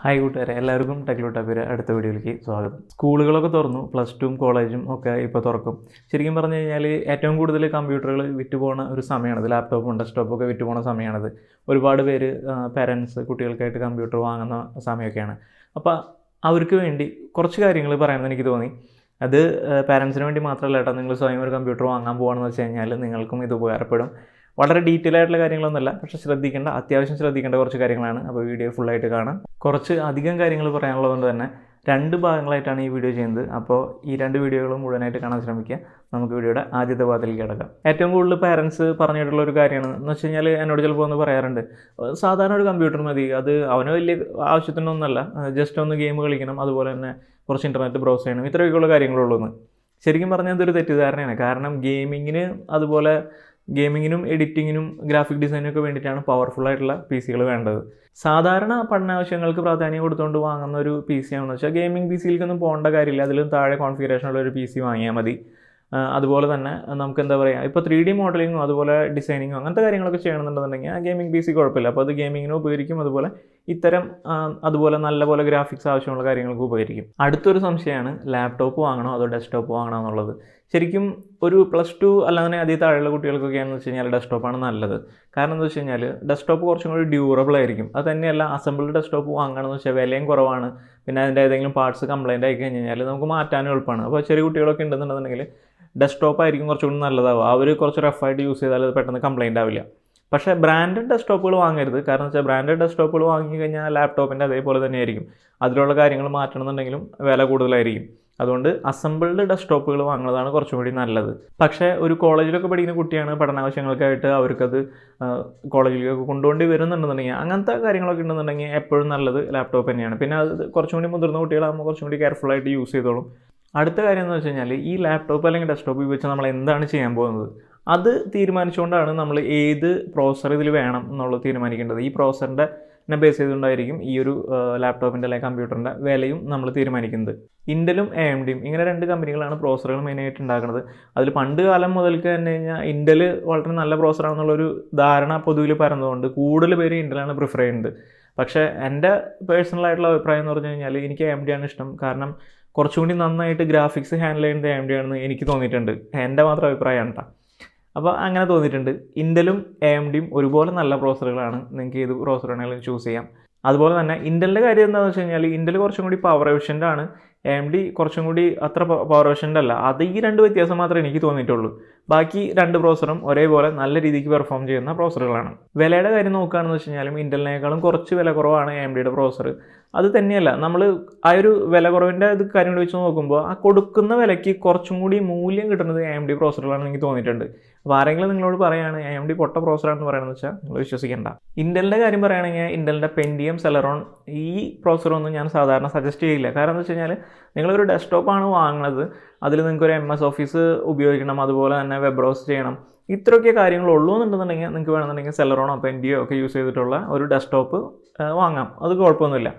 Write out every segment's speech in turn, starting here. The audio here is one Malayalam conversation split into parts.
ഹായ് കൂട്ടുകാരെ, എല്ലാവർക്കും ടെക്ലോട്ടാപ്പിയുടെ അടുത്ത വീഡിയോയിലേക്ക് സ്വാഗതം. സ്കൂളുകളൊക്കെ തുറന്നു, പ്ലസ് ടുവും കോളേജും ഒക്കെ ഇപ്പോൾ തുറക്കും. ശരിക്കും പറഞ്ഞു കഴിഞ്ഞാൽ ഏറ്റവും കൂടുതൽ കമ്പ്യൂട്ടറുകൾ വിറ്റുപോകുന്ന ഒരു സമയമാണിത്. ലാപ്ടോപ്പും ഡെസ്ക്ടോപ്പും ഒക്കെ വിറ്റുപോകുന്ന സമയമാണിത്. ഒരുപാട് പേര് പാരൻസ് കുട്ടികൾക്കായിട്ട് കമ്പ്യൂട്ടർ വാങ്ങുന്ന സമയമൊക്കെയാണ്. അപ്പോൾ അവർക്ക് വേണ്ടി കുറച്ച് കാര്യങ്ങൾ പറയണമെന്ന് എനിക്ക് തോന്നി. അത് പാരൻസിന് വേണ്ടി മാത്രമല്ല കേട്ടോ, നിങ്ങൾ സ്വയം ഒരു കമ്പ്യൂട്ടർ വാങ്ങാൻ പോകുകയാണെന്ന് വെച്ച് കഴിഞ്ഞാൽ നിങ്ങൾക്കും ഇത് ഉപകാരപ്പെടും. വളരെ ഡീറ്റെയിൽ ആയിട്ടുള്ള കാര്യങ്ങളൊന്നുമല്ല, പക്ഷേ അത്യാവശ്യം ശ്രദ്ധിക്കേണ്ട കുറച്ച് കാര്യങ്ങളാണ്. അപ്പോൾ വീഡിയോ ഫുള്ളായിട്ട് കാണാം. കുറച്ച് അധികം കാര്യങ്ങൾ പറയാനുള്ളതുകൊണ്ട് തന്നെ 2 ഭാഗങ്ങളായിട്ടാണ് ഈ വീഡിയോ ചെയ്യുന്നത്. അപ്പോൾ ഈ 2 വീഡിയോകളും മുഴുവനായിട്ട് കാണാൻ ശ്രമിക്കുക. നമുക്ക് വീഡിയോയുടെ ആദ്യത്തെ ഭാഗത്തിലേക്ക് കിടക്കാം. ഏറ്റവും കൂടുതൽ പാരൻസ് പറഞ്ഞിട്ടുള്ള ഒരു കാര്യമാണ് എന്ന് വെച്ച് കഴിഞ്ഞാൽ, എന്നോട് ചിലപ്പോൾ ഒന്ന് പറയാറുണ്ട്, സാധാരണ ഒരു കമ്പ്യൂട്ടർ മതി, അത് അവന് വലിയ ആവശ്യത്തിനൊന്നുമല്ല, ജസ്റ്റ് ഒന്ന് ഗെയിം കളിക്കണം, അതുപോലെ തന്നെ കുറച്ച് ഇൻ്റർനെറ്റ് ബ്രൗസ് ചെയ്യണം, ഇത്രയൊക്കെയുള്ള കാര്യങ്ങളുള്ളൂ എന്ന്. ശരിക്കും പറഞ്ഞാൽ ഇതൊരു തെറ്റിദ്ധാരണയാണ്. കാരണം ഗെയിമിങ്ങിനും എഡിറ്റിങ്ങിനും ഗ്രാഫിക് ഡിസൈനൊക്കെ വേണ്ടിയിട്ടാണ് പവർഫുൾ ആയിട്ടുള്ള പി സികൾ വേണ്ടത്. സാധാരണ പഠനാവശ്യങ്ങൾക്ക് പ്രാധാന്യം കൊടുത്തുകൊണ്ട് വാങ്ങുന്ന ഒരു പി സി ആണെന്ന് വെച്ചാൽ ഗെയിമിംഗ് പി സിയിലേക്കൊന്നും പോകേണ്ട കാര്യമില്ല. അതിലും താഴെ കോൺഫിഗറേഷനുള്ള ഒരു പി സി വാങ്ങിയാൽ മതി. അതുപോലെ തന്നെ നമുക്ക് എന്താ പറയുക, ഇപ്പോൾ 3D മോഡലിങ്ങും അതുപോലെ ഡിസൈനിങ്ങും അങ്ങനത്തെ കാര്യങ്ങളൊക്കെ ചെയ്യണമെന്നുണ്ടെന്നുണ്ടെങ്കിൽ ആ ഗെയിമിംഗ് പി സി കുഴപ്പമില്ല. അപ്പോൾ അത് ഗെയിമിങ്ങിനും ഉപകരിക്കും, അതുപോലെ നല്ലപോലെ ഗ്രാഫിക്സ് ആവശ്യമുള്ള കാര്യങ്ങൾക്ക് ഉപകരിക്കും. അടുത്തൊരു സംശയമാണ്, ലാപ്ടോപ്പ് വാങ്ങണോ അതോ ഡെസ്ക്ടോപ്പ് വാങ്ങണോ എന്നുള്ളത്. ശരിക്കും ഒരു പ്ലസ് 2 അല്ലാതെ അതിൽ താഴെയുള്ള കുട്ടികൾക്കൊക്കെയാണെന്ന് വെച്ച് കഴിഞ്ഞാൽ ഡെസ്ക്ടോപ്പാണ് നല്ലത്. കാരണം എന്താ വെച്ച് കഴിഞ്ഞാൽ ഡെസ്ക്ടോപ്പ് കുറച്ചും കൂടി ഡ്യൂറബിൾ ആയിരിക്കും. അത് തന്നെയല്ല, അസംബിൾഡ് ഡെസ്ക്ടോപ്പ് വാങ്ങണമെന്ന് വെച്ചാൽ വിലയും കുറവാണ്. പിന്നെ അതിൻ്റെ ഏതെങ്കിലും പാർട്സ് കംപ്ലൈൻറ്റ് ആയി കഴിഞ്ഞാൽ നമുക്ക് മാറ്റാനും എളുപ്പമാണ്. അപ്പോൾ ചെറിയ കുട്ടികളൊക്കെ ഉണ്ടെന്നുണ്ടെങ്കിൽ ഡെസ്ക്ടോപ്പ് ആയിരിക്കും കുറച്ചുകൂടി നല്ലതാവുക. അവർ കുറച്ച് റഫായിട്ട് യൂസ് ചെയ്താൽ അത് പെട്ടെന്ന് കംപ്ലൈൻറ്റ് ആവില്ല. പക്ഷേ ബ്രാൻഡഡ് ഡെസ്ക്ടോപ്പുകൾ വാങ്ങരുത്. കാരണം വെച്ചാൽ ബ്രാൻഡഡ് ഡെസ്ക്ടോപ്പുകൾ വാങ്ങി കഴിഞ്ഞാൽ ലാപ്ടോപ്പിൻ്റെ അതേപോലെ തന്നെയായിരിക്കും. അതിലുള്ള കാര്യങ്ങൾ മാറ്റണമെന്നുണ്ടെങ്കിലും വില കൂടുതലായിരിക്കും. അതുകൊണ്ട് അസംബിൾഡ് ഡെസ്ക്ടോപ്പുകൾ വാങ്ങുന്നതാണ് കുറച്ചും കൂടി നല്ലത്. പക്ഷേ ഒരു കോളേജിലൊക്കെ പഠിക്കുന്ന കുട്ടിയാണ്, പഠനാവശ്യങ്ങൾക്കായിട്ട് അവർക്കത് കോളേജിലേക്ക് കൊണ്ടുപോകേണ്ടി വരുന്നുണ്ടെന്നുണ്ടെങ്കിൽ, അങ്ങനത്തെ കാര്യങ്ങളൊക്കെ ഉണ്ടെന്നുണ്ടെങ്കിൽ എപ്പോഴും നല്ലത് ലാപ്ടോപ്പ് തന്നെയാണ്. പിന്നെ അത് കുറച്ചും കൂടി മുതിർന്ന കുട്ടികളാകുമ്പോൾ കുറച്ചും കൂടി കെയർഫുള്ളായിട്ട് യൂസ് ചെയ്തോളും. അടുത്ത കാര്യം എന്ന് വെച്ച് കഴിഞ്ഞാൽ, ഈ ലാപ്ടോപ്പ് അല്ലെങ്കിൽ ഡെസ്ക്ടോപ്പ് ഉപയോഗിച്ച് നമ്മൾ എന്താണ് ചെയ്യാൻ പോകുന്നത് അത് തീരുമാനിച്ചുകൊണ്ടാണ് നമ്മൾ ഏത് പ്രോസസ്സർ ഇതിൽ വേണം എന്നുള്ളത് തീരുമാനിക്കേണ്ടത്. ഈ പ്രോസസ്സറിൻ്റെ ബേസ് ചെയ്തുകൊണ്ടായിരിക്കും ഈ ഒരു ലാപ്ടോപ്പിൻ്റെ അല്ലെങ്കിൽ കമ്പ്യൂട്ടറിൻ്റെ വിലയും നമ്മൾ തീരുമാനിക്കുന്നത്. ഇൻ്റലും AMD ഇങ്ങനെ 2 കമ്പനികളാണ് പ്രോസസ്സറുകൾ മെയിനായിട്ട് ഉണ്ടാക്കുന്നത്. അതിൽ പണ്ട് കാലം മുതൽക്ക് തന്നെ കഴിഞ്ഞാൽ ഇൻ്റൽ വളരെ നല്ല പ്രോസസ്സറാണെന്നുള്ളൊരു ധാരണ പൊതുവിൽ പരന്നതുകൊണ്ട് കൂടുതൽ പേര് ഇൻ്റലാണ് പ്രിഫർ ചെയ്യുന്നത്. പക്ഷേ എൻ്റെ പേഴ്സണലായിട്ടുള്ള അഭിപ്രായം എന്ന് പറഞ്ഞു കഴിഞ്ഞാൽ എനിക്ക് AMD ആണ് ഇഷ്ടം. കാരണം കുറച്ചുകൂടി നന്നായിട്ട് ഗ്രാഫിക്സ് ഹാൻഡിൽ ചെയ്യുന്നത് AMD ആണെന്ന് എനിക്ക് തോന്നിയിട്ടുണ്ട്. എൻ്റെ മാത്രം അഭിപ്രായമാണ് കേട്ടോ. അപ്പോൾ അങ്ങനെ തോന്നിയിട്ടുണ്ട്. ഇൻ്റലും AMD ഒരുപോലെ നല്ല പ്രോസസ്സറുകളാണ്. നിങ്ങൾക്ക് ഏത് പ്രോസസ്സർ വേണമെങ്കിലും ചൂസ് ചെയ്യാം. അതുപോലെ തന്നെ ഇൻ്റലിൻ്റെ കാര്യം എന്താണെന്ന് വെച്ച് കഴിഞ്ഞാൽ, ഇൻ്റൽ കുറച്ചും കൂടി പവർ എഫിഷ്യൻ്റ് ആണ്, AMD കുറച്ചും കൂടി അത്ര പവർ എഫിഷ്യൻ്റ് അല്ല. അത് ഈ 2 വ്യത്യാസം മാത്രമേ എനിക്ക് തോന്നിയിട്ടുള്ളൂ. ബാക്കി 2 പ്രോസസ്സറും ഒരേപോലെ നല്ല രീതിക്ക് പെർഫോം ചെയ്യുന്ന പ്രോസസ്സറുകളാണ്. വിലയുടെ കാര്യം നോക്കുകയാണെന്ന് വെച്ച് കഴിഞ്ഞാലും ഇൻ്റലിനേക്കാളും കുറച്ച് വില കുറവാണ് AMDയുടെ പ്രോസസ്സർ. അത് തന്നെയല്ല, നമ്മൾ ആ ഒരു വില കുറവിൻ്റെ കാര്യം വെച്ച് നോക്കുമ്പോൾ ആ കൊടുക്കുന്ന വിലയ്ക്ക് കുറച്ചും കൂടി മൂല്യം കിട്ടുന്നത് AMD പ്രോസസ്സറുകളാണെന്ന് എനിക്ക് തോന്നിയിട്ടുണ്ട്. അപ്പോൾ ആരെങ്കിലും നിങ്ങളോട് പറയുകയാണ് AMD പൊട്ട പ്രോസസ്സറാണെന്ന് പറയുന്നത് വെച്ചാൽ നിങ്ങൾ വിശ്വസിക്കേണ്ട. ഇൻ്റലിൻ്റെ കാര്യം പറയുകയാണെങ്കിൽ ഇൻ്റലിൻ്റെ പെൻറ്റിയം, സെലറോൺ ഈ പ്രോസസ്സറൊന്നും ഞാൻ സാധാരണ സജസ്റ്റ് ചെയ്യില്ല. കാരണം എന്താ വെച്ച് കഴിഞ്ഞാൽ, നിങ്ങളൊരു ഡെസ്ക്ടോപ്പാണ് വാങ്ങുന്നത്, അതിൽ നിങ്ങൾക്കൊരു MS ഓഫീസ് ഉപയോഗിക്കണം, അതുപോലെ തന്നെ വെബ് ബ്രൗസ് ചെയ്യണം, ഇത്രയൊക്കെ കാര്യങ്ങളുള്ളൂ എന്നുണ്ടെന്നുണ്ടെങ്കിൽ നിങ്ങൾക്ക് വേണമെന്നുണ്ടെങ്കിൽ സെലറോണോ പെൻറ്റിയോ ഒക്കെ യൂസ് ചെയ്തിട്ടുള്ള ഒരു ഡെസ്ക്ടോപ്പ് വാങ്ങാം. അത് കുഴപ്പമൊന്നുമില്ല.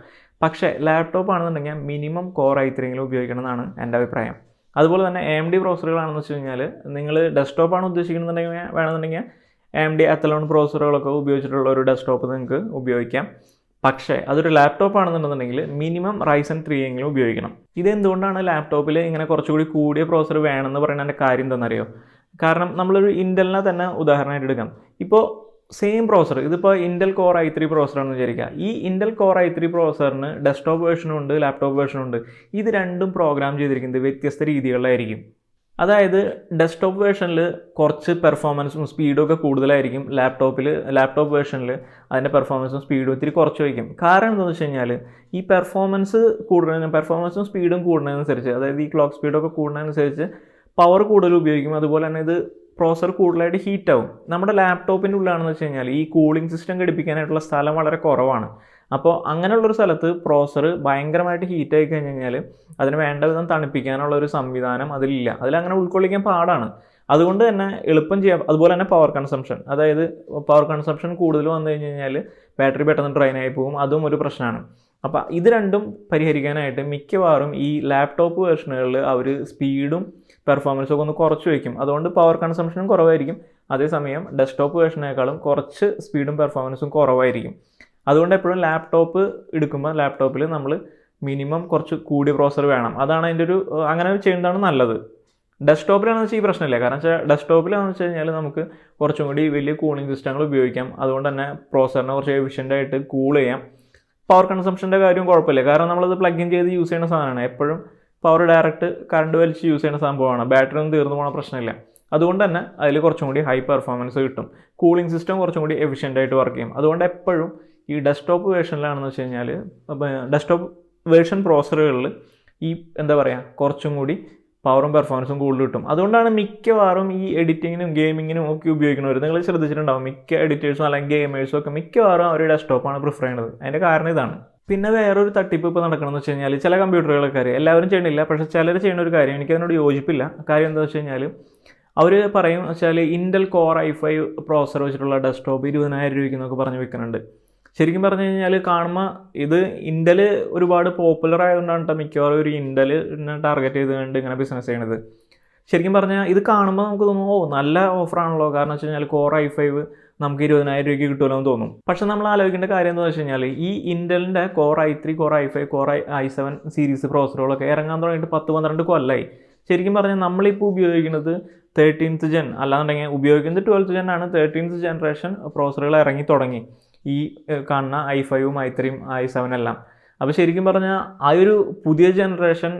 പക്ഷേ ലാപ്ടോപ്പ് ആണെന്നുണ്ടെങ്കിൽ മിനിമം Core i3 ഉപയോഗിക്കണം എന്നാണ് എൻ്റെ അഭിപ്രായം. അതുപോലെ തന്നെ AMD പ്രോസസ്സറുകളാണെന്ന് വെച്ച് കഴിഞ്ഞാൽ, നിങ്ങൾ ഡെസ്ക്ടോപ്പാണ് ഉദ്ദേശിക്കുന്നുണ്ടെങ്കിൽ വേണമെന്നുണ്ടെങ്കിൽ AMD Athlon പ്രോസസ്സറുകളൊക്കെ ഉപയോഗിച്ചിട്ടുള്ള ഒരു ഡെസ്ക്ടോപ്പ് നിങ്ങൾക്ക് ഉപയോഗിക്കാം. പക്ഷേ അതൊരു ലാപ്ടോപ്പ് ആണെന്നുണ്ടെന്നുണ്ടെങ്കിൽ മിനിമം Ryzen 3 ഉപയോഗിക്കണം. ഇതെന്തുകൊണ്ടാണ് ലാപ്ടോപ്പിൽ ഇങ്ങനെ കുറച്ചുകൂടി കൂടിയ പ്രോസസ്സർ വേണമെന്ന് പറയുന്നതിൻ്റെ കാര്യം എന്താണെന്നറിയോ? കാരണം നമ്മളൊരു ഇൻ്റലിനെ തന്നെ ഉദാഹരണമായിട്ട് എടുക്കാം. ഇപ്പോൾ സെയിം പ്രോസസ്സർ, ഇതിപ്പോൾ ഇൻ്റൽ Core i3 പ്രോസസ്സറാണെന്ന് വിചാരിക്കുക. ഈ ഇൻ്റൽ Core i3 പ്രോസസ്സറിന് ഡെസ്ക്ടോപ്പ് വേർഷനും ഉണ്ട്, ലാപ്ടോപ്പ് വേർഷനും ഉണ്ട്. ഇത് രണ്ടും പ്രോഗ്രാം ചെയ്തിരിക്കുന്നത് വ്യത്യസ്ത രീതികളിലായിരിക്കും. അതായത് ഡെസ്ക്ടോപ്പ് വേർഷനിൽ കുറച്ച് പെർഫോമൻസും സ്പീഡും ഒക്കെ കൂടുതലായിരിക്കും. ലാപ്ടോപ്പ് വേർഷനിൽ അതിൻ്റെ പെർഫോമൻസും സ്പീഡും ഇത്തിരി കുറച്ച് വയ്ക്കും. കാരണം എന്താണെന്ന് വെച്ച് കഴിഞ്ഞാൽ, ഈ പെർഫോമൻസും സ്പീഡും കൂടുന്നതനുസരിച്ച്, അതായത് ഈ ക്ലോക്ക് സ്പീഡൊക്കെ കൂടുന്നതനുസരിച്ച് പവർ കൂടുതൽ ഉപയോഗിക്കും. അതുപോലെ തന്നെ ഇത് പ്രോസസ്സർ കൂടുതലായിട്ട് ഹീറ്റാവും. നമ്മുടെ ലാപ്ടോപ്പിൻ്റെ ഉള്ളിലാണെന്ന് വെച്ച് കഴിഞ്ഞാൽ ഈ കൂളിംഗ് സിസ്റ്റം ഘടിപ്പിക്കാനായിട്ടുള്ള സ്ഥലം വളരെ കുറവാണ്. അപ്പോൾ അങ്ങനെയുള്ളൊരു സ്ഥലത്ത് പ്രോസസ്സർ ഭയങ്കരമായിട്ട് ഹീറ്റായി കഴിഞ്ഞ് കഴിഞ്ഞാൽ അതിന് വേണ്ട വിധം തണുപ്പിക്കാനുള്ള ഒരു സംവിധാനം അതിലില്ല. അതിലങ്ങനെ ഉൾക്കൊള്ളിക്കാൻ പാടാണ്. അതുകൊണ്ട് തന്നെ എളുപ്പം ചെയ്യാം. അതുപോലെ തന്നെ പവർ കൺസംഷൻ കൂടുതൽ വന്നു കഴിഞ്ഞ് കഴിഞ്ഞാൽ ബാറ്ററി പെട്ടെന്ന് ഡ്രെയിൻ ആയി പോകും. അതും ഒരു പ്രശ്നമാണ്. അപ്പോൾ ഇത് രണ്ടും പരിഹരിക്കാനായിട്ട് മിക്കവാറും ഈ ലാപ്ടോപ്പ് വേർഷനുകളിൽ അവർ സ്പീഡും പെർഫോമൻസും ഒക്കെ ഒന്ന് കുറച്ച് വയ്ക്കും. അതുകൊണ്ട് പവർ കൺസംഷനും കുറവായിരിക്കും. അതേസമയം ഡെസ്ക്ടോപ്പ് വേർഷനേക്കാളും കുറച്ച് സ്പീഡും പെർഫോമൻസും കുറവായിരിക്കും. അതുകൊണ്ട് എപ്പോഴും ലാപ്ടോപ്പ് എടുക്കുമ്പോൾ ലാപ്ടോപ്പിൽ നമ്മൾ മിനിമം കുറച്ച് കൂടിയ പ്രോസസ്സർ വേണം. അതാണ് അതിൻ്റെ ഒരു അങ്ങനെ ചെയ്യുന്നതാണ് നല്ലത്. ഡെസ്ക്ടോപ്പിലാണെന്ന് വെച്ചാൽ ഈ പ്രശ്നമില്ല. കാരണം വെച്ചാൽ ഡെസ്ക്ടോപ്പിലാണെന്ന് വെച്ച് കഴിഞ്ഞാൽ നമുക്ക് കുറച്ചും കൂടി വലിയ കൂളിംഗ് സിസ്റ്റങ്ങൾ ഉപയോഗിക്കാം. അതുകൊണ്ട് തന്നെ പ്രോസസ്സറിനെ കുറച്ച് എഫിഷ്യൻ്റായിട്ട് കൂൾ ചെയ്യാം. പവർ കൺസംഷൻ്റെ കാര്യം കുഴപ്പമില്ല. കാരണം നമ്മളത് പ്ലഗ് ഇൻ ചെയ്ത് യൂസ് ചെയ്യുന്ന സാധനമാണ്. എപ്പോഴും പവർ ഡയറക്റ്റ് കറണ്ട് വലിച്ച് യൂസ് ചെയ്യുന്ന സംഭവമാണ്. ബാറ്ററി ഒന്നും തീർന്നു പോകുന്ന പ്രശ്നമില്ല. അതുകൊണ്ട് തന്നെ അതിൽ കുറച്ചും കൂടി ഹൈ പെർഫോമൻസ് കിട്ടും. കൂളിംഗ് സിസ്റ്റം കുറച്ചും കൂടി എഫിഷ്യൻ്റായിട്ട് വർക്ക് ചെയ്യും. അതുകൊണ്ട് എപ്പോഴും ഈ ഡെസ്ക്ടോപ്പ് വേർഷനിലാണെന്ന് വെച്ച് കഴിഞ്ഞാൽ ഡെസ്ക്ടോപ്പ് വേർഷൻ പ്രോസസ്സറുകളിൽ ഈ എന്താ പറയുക കുറച്ചും കൂടി പവറും പെർഫോമൻസും കൂടുതൽ കിട്ടും. അതുകൊണ്ടാണ് മിക്കവാറും ഈ എഡിറ്റിങ്ങിനും ഗെയിമിങ്ങിനും ഒക്കെ ഉപയോഗിക്കുന്നവർ, നിങ്ങൾ ശ്രദ്ധിച്ചിട്ടുണ്ടാവും, മിക്ക എഡിറ്റേഴ്സും അല്ലെങ്കിൽ ഗെയിമേഴ്സും ഒക്കെ മിക്കവാറും അവർ ഡെസ്ക്ടോപ്പാണ് പ്രിഫർ ചെയ്യുന്നത്. അതിൻ്റെ കാരണം ഇതാണ്. പിന്നെ വേറൊരു തട്ടിപ്പ് ഇപ്പോൾ നടക്കണമെന്ന് വെച്ച് കഴിഞ്ഞാൽ ചില കമ്പ്യൂട്ടറുകളൊക്കെ എല്ലാവരും ചെയ്യണില്ല, പക്ഷേ ചിലർ ചെയ്യുന്ന ഒരു കാര്യം, എനിക്കതിനോട് യോജിപ്പില്ല. കാര്യം എന്താണെന്ന് വെച്ച് കഴിഞ്ഞാൽ അവർ പറയും വെച്ചാൽ ഇൻ്റൽ കോർ i5 പ്രോസസ്സർ വെച്ചിട്ടുള്ള ഡെസ്ക്ടോപ്പ് 20,000 രൂപയ്ക്കെന്നൊക്കെ പറഞ്ഞ് വിൽക്കുന്നുണ്ട്. ശരിക്കും പറഞ്ഞു കഴിഞ്ഞാൽ കാണുമ്പോൾ ഇത് ഇൻ്റൽ ഒരുപാട് പോപ്പുലർ ആയതുകൊണ്ടാണ് കേട്ടോ മിക്കവാറും ഒരു ഇൻ്റലിനെ ടാർഗറ്റ് ചെയ്തുകൊണ്ട് ഇങ്ങനെ ബിസിനസ് ചെയ്യണത്. ശരിക്കും പറഞ്ഞാൽ ഇത് കാണുമ്പോൾ നമുക്ക് തോന്നും നല്ല ഓഫറാണല്ലോ, കാരണം വെച്ച് കഴിഞ്ഞാൽ കോർ i5 നമുക്ക് 20,000 രൂപയ്ക്ക് കിട്ടുമല്ലോ എന്ന് തോന്നും. പക്ഷേ നമ്മൾ ആലോചിക്കേണ്ട കാര്യം എന്താണെന്ന് വെച്ച് കഴിഞ്ഞാൽ ഈ ഇൻ്റലിൻ്റെ core i3, core i5, core i7 series പ്രോസസ്സറുകളൊക്കെ ഇറങ്ങാൻ തുടങ്ങിയിട്ട് 10-12 കൊല്ലമായി. ശരിക്കും പറഞ്ഞാൽ നമ്മളിപ്പോൾ ഉപയോഗിക്കുന്നത് 13th ജെൻ, അല്ലാന്നുണ്ടെങ്കിൽ ഉപയോഗിക്കുന്നത് 12th ജെൻ ആണ്. 13th ജനറേഷൻ പ്രോസസ്സറുകൾ ഇറങ്ങി തുടങ്ങി ഈ കാണുന്ന i5ഉം i3ഉം i7 എല്ലാം. അപ്പോൾ ശരിക്കും പറഞ്ഞാൽ ആ ഒരു പുതിയ ജനറേഷൻ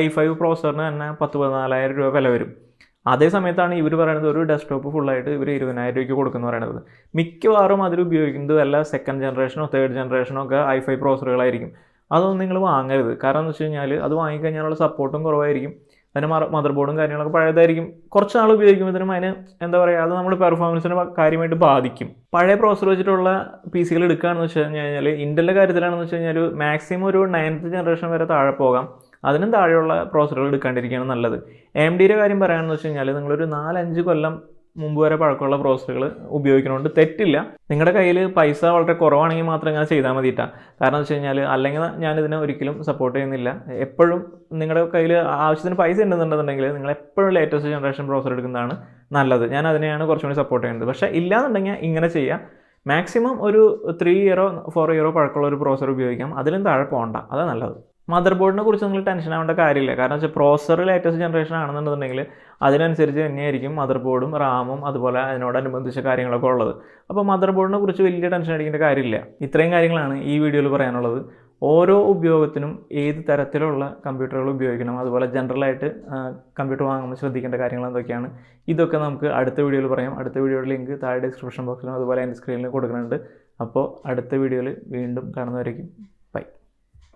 i5 പ്രോസസ്സറിന് തന്നെ 10-14,000 രൂപ വില വരും. അതേ സമയത്താണ് ഇവർ പറയുന്നത് ഒരു ഡെസ്ക്ടോപ്പ് ഫുള്ളായിട്ട് ഇവർ 20,000 രൂപയ്ക്ക് കൊടുക്കുന്നു പറയുന്നത്. മിക്കവാറും അതിൽ ഉപയോഗിക്കുന്നത് വല്ല സെക്കൻഡ് ജനറേഷനോ തേർഡ് ജനറേഷനോ ഒക്കെ i5 പ്രോസസ്സറുകളായിരിക്കും. അതൊന്നും നിങ്ങൾ വാങ്ങരുത്. കാരണം എന്ന് വെച്ച് കഴിഞ്ഞാൽ അത് വാങ്ങിക്കഴിഞ്ഞാലുള്ള സപ്പോർട്ടും കുറവായിരിക്കും. അതിന് മദർ ബോർഡും കാര്യങ്ങളൊക്കെ പഴയതായിരിക്കും. കുറച്ച് നാൾ ഉപയോഗിക്കുമ്പോഴത്തേനും അതിന് എന്താ പറയുക, അത് നമ്മുടെ പെർഫോമൻസിനെ കാര്യമായിട്ട് ബാധിക്കും. പഴയ പ്രോസസ്സർ വെച്ചിട്ടുള്ള PC കൾ എടുക്കുകയാണെന്ന് വെച്ച് കഴിഞ്ഞാൽ ഇൻ്റലിൻ്റെ കാര്യത്തിലാണെന്ന് വെച്ച് കഴിഞ്ഞാൽ മാക്സിമം ഒരു 9th ജനറേഷൻ വരെ താഴെ പോകാം. അതിനും താഴെയുള്ള പ്രോസസ്സറുകൾ എടുക്കാണ്ടിരിക്കുകയാണ് നല്ലത്. AMDയുടെ കാര്യം പറയുകയാണെന്ന് വെച്ച് കഴിഞ്ഞാൽ നിങ്ങളൊരു 4-5 കൊല്ലം മുമ്പ് വരെ പഴക്കമുള്ള പ്രോസസ്സറുകൾ ഉപയോഗിക്കുന്നതുകൊണ്ട് തെറ്റില്ല. നിങ്ങളുടെ കയ്യിൽ പൈസ വളരെ കുറവാണെങ്കിൽ മാത്രം ഇങ്ങനെ ചെയ്താൽ മതിയിട്ടാ. കാരണം എന്ന് വെച്ച് കഴിഞ്ഞാൽ അല്ലെങ്കിൽ ഞാനിതിനെ ഒരിക്കലും സപ്പോർട്ട് ചെയ്യുന്നില്ല. എപ്പോഴും നിങ്ങളുടെ കയ്യിൽ ആവശ്യത്തിന് പൈസ ഉണ്ടെന്നുണ്ടെന്നുണ്ടെങ്കിൽ നിങ്ങൾ എപ്പോഴും ലേറ്റസ്റ്റ് ജനറേഷൻ പ്രോസസ്സർ എടുക്കുന്നതാണ് നല്ലത്. ഞാൻ അതിനെയാണ് കുറച്ചുകൂടി സപ്പോർട്ട് ചെയ്യുന്നത്. പക്ഷേ ഇല്ലാന്നുണ്ടെങ്കിൽ ഇങ്ങനെ ചെയ്യാം. മാക്സിമം ഒരു 3 ഇയറോ 4 ഇയറോ പഴക്കമുള്ള ഒരു പ്രോസസ്സർ ഉപയോഗിക്കാം. അതിലും താഴെ പോകണ്ട, അതാണ് നല്ലത്. മദർ ബോർഡിനെ കുറിച്ച് നിങ്ങൾ ടെൻഷൻ ആവേണ്ട കാര്യമില്ല. കാരണം വെച്ചാൽ പ്രോസസ്സർ ലേറ്റസ്റ്റ് ജനറേഷൻ ആണെന്നുണ്ടെന്നുണ്ടെങ്കിൽ അതിനനുസരിച്ച് തന്നെയായിരിക്കും മദർ ബോർഡും റാമും അതുപോലെ അതിനോടനുബന്ധിച്ച കാര്യങ്ങളൊക്കെ ഉള്ളത്. അപ്പോൾ മദർ ബോർഡിനെ കുറിച്ച് വലിയ ടെൻഷൻ അടിക്കേണ്ട കാര്യമില്ല. ഇത്രയും കാര്യങ്ങളാണ് ഈ വീഡിയോയിൽ പറയാനുള്ളത്. ഓരോ ഉപയോഗത്തിനും ഏത് തരത്തിലുള്ള കമ്പ്യൂട്ടറുകൾ ഉപയോഗിക്കണം, അതുപോലെ ജനറലായിട്ട് കമ്പ്യൂട്ടർ വാങ്ങുമ്പോൾ ശ്രദ്ധിക്കേണ്ട കാര്യങ്ങൾ എന്തൊക്കെയാണ്, ഇതൊക്കെ നമുക്ക് അടുത്ത വീഡിയോയിൽ പറയാം. അടുത്ത വീഡിയോയുടെ ലിങ്ക് താഴെ ഡിസ്ക്രിപ്ഷൻ ബോക്സിലും അതുപോലെ എൻ്റെ സ്ക്രീനിലും കൊടുക്കുന്നുണ്ട്. അപ്പോൾ അടുത്ത വീഡിയോയിൽ വീണ്ടും കാണുന്നവരേക്കും